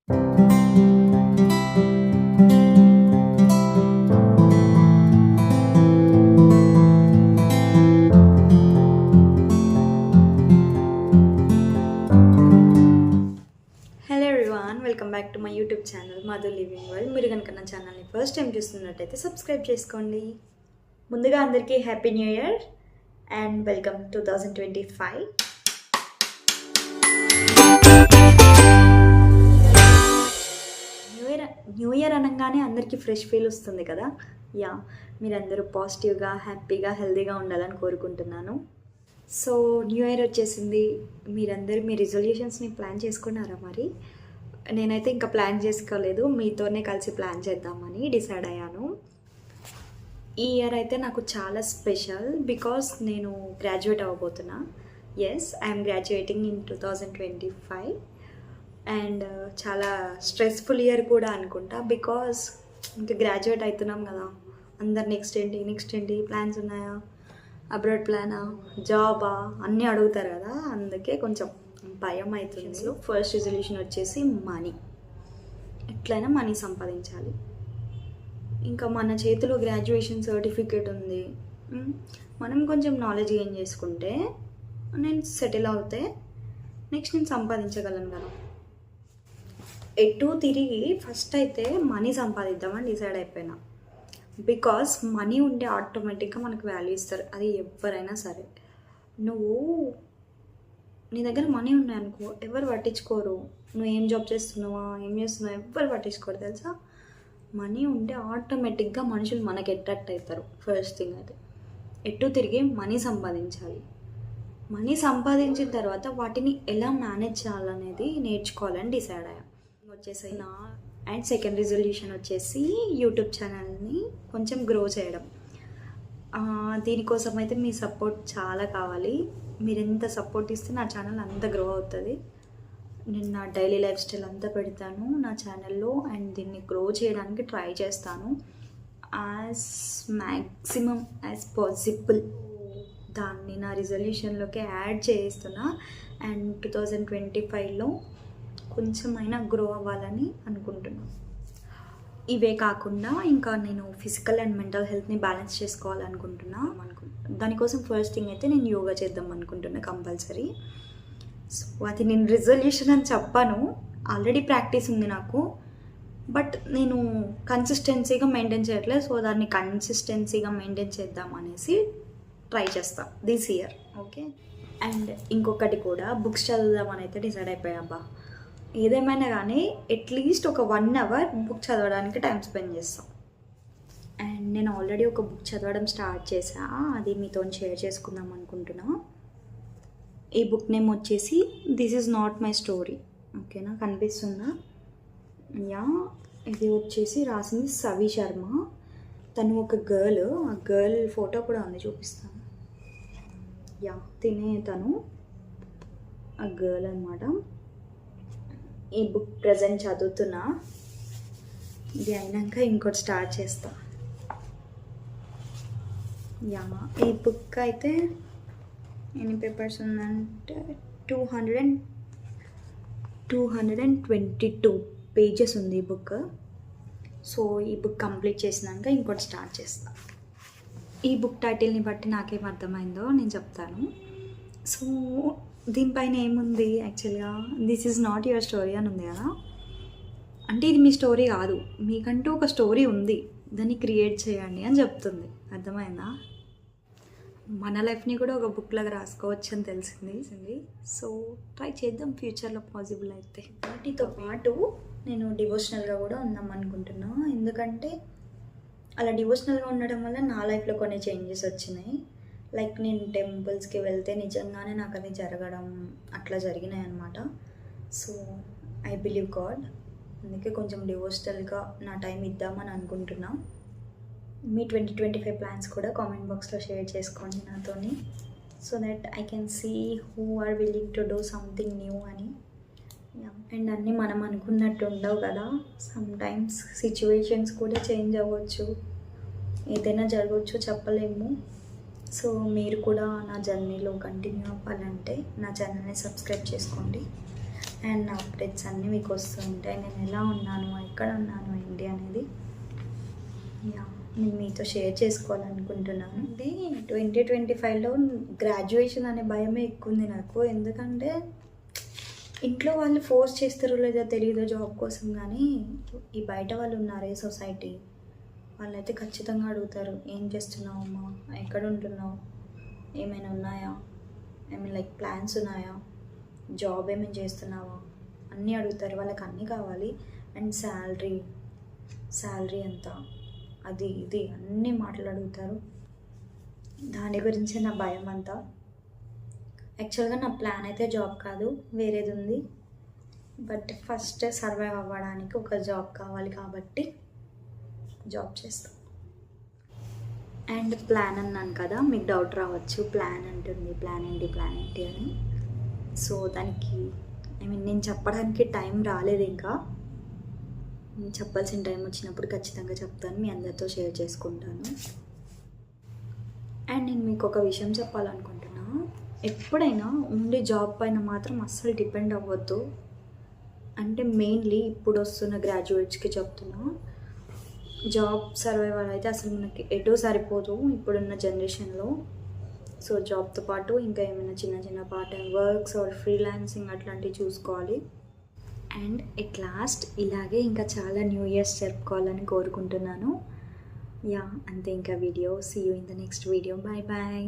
Hello everyone, welcome back to my YouTube channel Madhu living world. మీరు కనుక నా ఛానల్ని ఫస్ట్ టైం చూస్తున్నట్టయితే సబ్స్క్రైబ్ చేసుకోండి. ముందుగా అందరికీ happy new year and welcome 2025. New year అనగానే అందరికీ ఫ్రెష్ ఫీల్ వస్తుంది కదా. మీరందరూ పాజిటివ్గా, హ్యాపీగా, హెల్తీగా ఉండాలని కోరుకుంటున్నాను. సో న్యూ ఇయర్ వచ్చేసింది. మీరందరూ మీ రిజల్యూషన్స్ని ప్లాన్ చేసుకున్నారా? మరి నేనైతే ఇంకా ప్లాన్ చేసుకోలేదు, మీతోనే కలిసి ప్లాన్ చేద్దామని డిసైడ్ అయ్యాను. ఈ ఇయర్ అయితే నాకు చాలా స్పెషల్ బికాస్ నేను గ్రాడ్యుయేట్ అవ్వబోతున్నా. ఐఎమ్ గ్రాడ్యుయేటింగ్ ఇన్ 2025 అండ్ చాలా స్ట్రెస్ఫుల్ ఇయర్ కూడా అనుకుంటా. బికాస్ ఇంకా గ్రాడ్యుయేట్ అవుతున్నాం కదా, అందరు నెక్స్ట్ ఏంటి ప్లాన్స్ ఉన్నాయా, అబ్రాడ్ ప్లానా, జాబా అన్నీ అడుగుతారు కదా, అందుకే కొంచెం భయం అవుతుంది. సో ఫస్ట్ రిజల్యూషన్ వచ్చేసి మనీ, ఎట్లయినా మనీ సంపాదించాలి. ఇంకా మన చేతిలో గ్రాడ్యుయేషన్ సర్టిఫికేట్ ఉంది, మనం కొంచెం నాలెడ్జ్ గెయిన్ చేసుకుంటే నేను సెటిల్ అవుతే నెక్స్ట్ నేను సంపాదించగలను కదా. ఎటు తిరిగి ఫస్ట్ అయితే మనీ సంపాదిద్దామని డిసైడ్ అయిపోయినా. బికాస్ మనీ ఉంటే ఆటోమేటిక్గా మనకు వాల్యూ ఇస్తారు, అది ఎవరైనా సరే. నీ దగ్గర మనీ ఉన్నాయనుకో ఎవరు పట్టించుకోరు, నువ్వు ఏం జాబ్ చేస్తున్నావా, ఏం చేస్తున్నావు, ఎవరు పట్టించుకోరు తెలుసా. మనీ ఉంటే ఆటోమేటిక్గా మనుషులు మనకి అట్రాక్ట్ అవుతారు. ఫస్ట్ థింగ్ అయితే ఎటు తిరిగి మనీ సంపాదించాలి. మనీ సంపాదించిన తర్వాత వాటిని ఎలా మేనేజ్ చేయాలనేది నేర్చుకోవాలని డిసైడ్ అయ్యా. వచ్చేసి అండ్ సెకండ్ రిజల్యూషన్ వచ్చేసి యూట్యూబ్ ఛానల్ని కొంచెం గ్రో చేయడం. దీనికోసం అయితే మీ సపోర్ట్ చాలా కావాలి. మీరు ఎంత సపోర్ట్ ఇస్తే నా ఛానల్ అంత గ్రో అవుతుంది. నేను నా డైలీ లైఫ్ స్టైల్ అంతా పెడతాను నా ఛానల్లో అండ్ దీన్ని గ్రో చేయడానికి ట్రై చేస్తాను మ్యాక్సిమం యాజ్ పాసిబుల్. దాన్ని నా రిజల్యూషన్లోకి యాడ్ చేస్తున్నా అండ్ 2025లో కొంచెమైనా గ్రో అవ్వాలని అనుకుంటున్నాను. ఇవే కాకుండా ఇంకా నేను ఫిజికల్ అండ్ మెంటల్ హెల్త్ని బ్యాలెన్స్ చేసుకోవాలనుకుంటున్నా. దానికోసం ఫస్ట్ థింగ్ అయితే నేను యోగా చేద్దాం అనుకుంటున్నా కంపల్సరీ. సో అది నేను రిజల్యూషన్ అని చెప్పాను, ఆల్రెడీ ప్రాక్టీస్ ఉంది నాకు, బట్ నేను కన్సిస్టెన్సీగా మెయింటైన్ చేయట్లేదు. సో దాన్ని కన్సిస్టెన్సీగా మెయింటైన్ చేద్దాం అనేసి ట్రై చేస్తాను దిస్ ఇయర్. ఓకే. అండ్ ఇంకొకటి కూడా బుక్స్ చదువుదామని అయితే డిసైడ్ అయిపోయాబ్బా. ఏదేమైనా కానీ అట్లీస్ట్ ఒక 1 hour బుక్ చదవడానికి టైం స్పెండ్ చేస్తాం. అండ్ నేను ఆల్రెడీ ఒక బుక్ చదవడం స్టార్ట్ చేసా, అది మీతో షేర్ చేసుకుందాం అనుకుంటున్నా. ఈ బుక్ నేమ్ వచ్చేసి this is not my story. ఓకేనా, కనిపిస్తుందా? ఇది వచ్చేసి రాసింది సవి శర్మ. తను ఒక గర్ల్, ఆ గర్ల్ ఫోటో కూడా ఉంది, చూపిస్తాను. తను ఆ గర్ల్ అనమాట. ఈ బుక్ ప్రజెంట్ చదువుతున్నా, ఇది అయినాక ఇంకోటి స్టార్ట్ చేస్తా. ఈ బుక్ అయితే ఎన్ని పేపర్స్ ఉందంటే 222 పేజెస్ ఉంది ఈ బుక్. సో ఈ బుక్ కంప్లీట్ చేసినాక ఇంకోటి స్టార్ట్ చేస్తా. ఈ బుక్ టైటిల్ని బట్టి నాకేం అర్థమైందో నేను చెప్తాను. సో దీనిపైన ఏముంది, యాక్చువల్గా this is not your story అని ఉంది కదా. అంటే ఇది మీ స్టోరీ కాదు, మీకంటూ ఒక స్టోరీ ఉంది, దాన్ని క్రియేట్ చేయండి అని చెప్తుంది. అర్థమైందా? మన లైఫ్ని కూడా ఒక బుక్ లాగా రాసుకోవచ్చు అని తెలిసింది. సో ట్రై చేద్దాం ఫ్యూచర్లో పాసిబుల్ అయితే. వాటితో పాటు నేను డివోషనల్గా కూడా ఉందాం అనుకుంటున్నా. ఎందుకంటే అలా డివోషనల్గా ఉండడం వల్ల నా లైఫ్లో కొన్ని చేంజెస్ వచ్చినాయి. లైక్ నేను టెంపుల్స్కి వెళ్తే నిజంగానే నాకు అది జరగడం అట్లా జరిగినాయి అనమాట. సో ఐ బిలీవ్ గాడ్, అందుకే కొంచెం డివోషనల్గా నా టైం ఇద్దామని అనుకుంటున్నా. మీ 2025 ప్లాన్స్ కూడా కామెంట్ బాక్స్లో షేర్ చేసుకోండి నాతోని, so that I can see who are willing to do something new అని. అండ్ అన్నీ మనం అనుకున్నట్టు ఉండవు కదా, సమ్ టైమ్స్ సిచ్యువేషన్స్ కూడా చేంజ్ అవ్వచ్చు, ఏదైనా జరగవచ్చు, చెప్పలేము. సో మీరు కూడా నా జర్నీలో కంటిన్యూ అవ్వాలంటే నా ఛానల్ని సబ్స్క్రైబ్ చేసుకోండి అండ్ నా అప్డేట్స్ అన్నీ మీకు వస్తూ ఉంటాయి. నేను ఎలా ఉన్నాను, ఎక్కడ ఉన్నాను, ఏంటి అనేది యా నేను మీతో షేర్ చేసుకోవాలనుకుంటున్నాను. అంటే 2025లో గ్రాడ్యుయేషన్ అనే భయమే ఎక్కువ ఉంది నాకు. ఎందుకంటే ఇంట్లో వాళ్ళు ఫోర్స్ చేస్తారో లేదో తెలియదు జాబ్ కోసం, కానీ ఈ బయట వాళ్ళు ఉన్నారే సొసైటీ, వాళ్ళైతే ఖచ్చితంగా అడుగుతారు, ఏం చేస్తున్నావు అమ్మా, ఎక్కడ ఉంటున్నావు, ఏమైనా ఉన్నాయా, లైక్ ప్లాన్స్ ఉన్నాయా, జాబ్ ఏమైనా చేస్తున్నావా, అన్నీ అడుగుతారు. వాళ్ళకి అన్నీ కావాలి. అండ్ శాలరీ ఎంత, అది ఇది అన్నీ మాటలు అడుగుతారు. దాని గురించే నా భయం అంతా. యాక్చువల్గా నా ప్లాన్ అయితే జాబ్ కాదు, వేరేది ఉంది. బట్ ఫస్ట్ సర్వైవ్ అవ్వడానికి ఒక జాబ్ కావాలి కాబట్టి జాబ్ చేస్తాం. అండ్ ప్లాన్ అన్నాను కదా, మీకు డౌట్ రావచ్చు, ప్లాన్ ఏంటి అని. సో దానికి నేను చెప్పడానికి టైం రాలేదు ఇంకా. చెప్పాల్సిన టైం వచ్చినప్పుడు ఖచ్చితంగా చెప్తాను, మీ అందరితో షేర్ చేసుకుంటాను. అండ్ నేను మీకు ఒక విషయం చెప్పాలనుకుంటున్నా, ఎప్పుడైనా ఓన్లీ జాబ్ పైన మాత్రం అస్సలు డిపెండ్ అవ్వద్దు. అంటే మెయిన్లీ ఇప్పుడు వస్తున్న గ్రాడ్యుయేట్స్కి చెప్తున్నా, జాబ్ సర్వైవల్ అయితే అసలు మనకి ఎటూ సరిపోదు ఇప్పుడున్న జనరేషన్లో. సో జాబ్తో పాటు ఇంకా ఏమైనా చిన్న చిన్న part time works or freelancing అట్లాంటివి చూసుకోవాలి. అండ్ ఎట్ లాస్ట్ ఇలాగే ఇంకా చాలా న్యూ ఇయర్స్ జరుపుకోవాలని కోరుకుంటున్నాను. యా అంతే ఇంకా video. See you in the next video. Bye bye.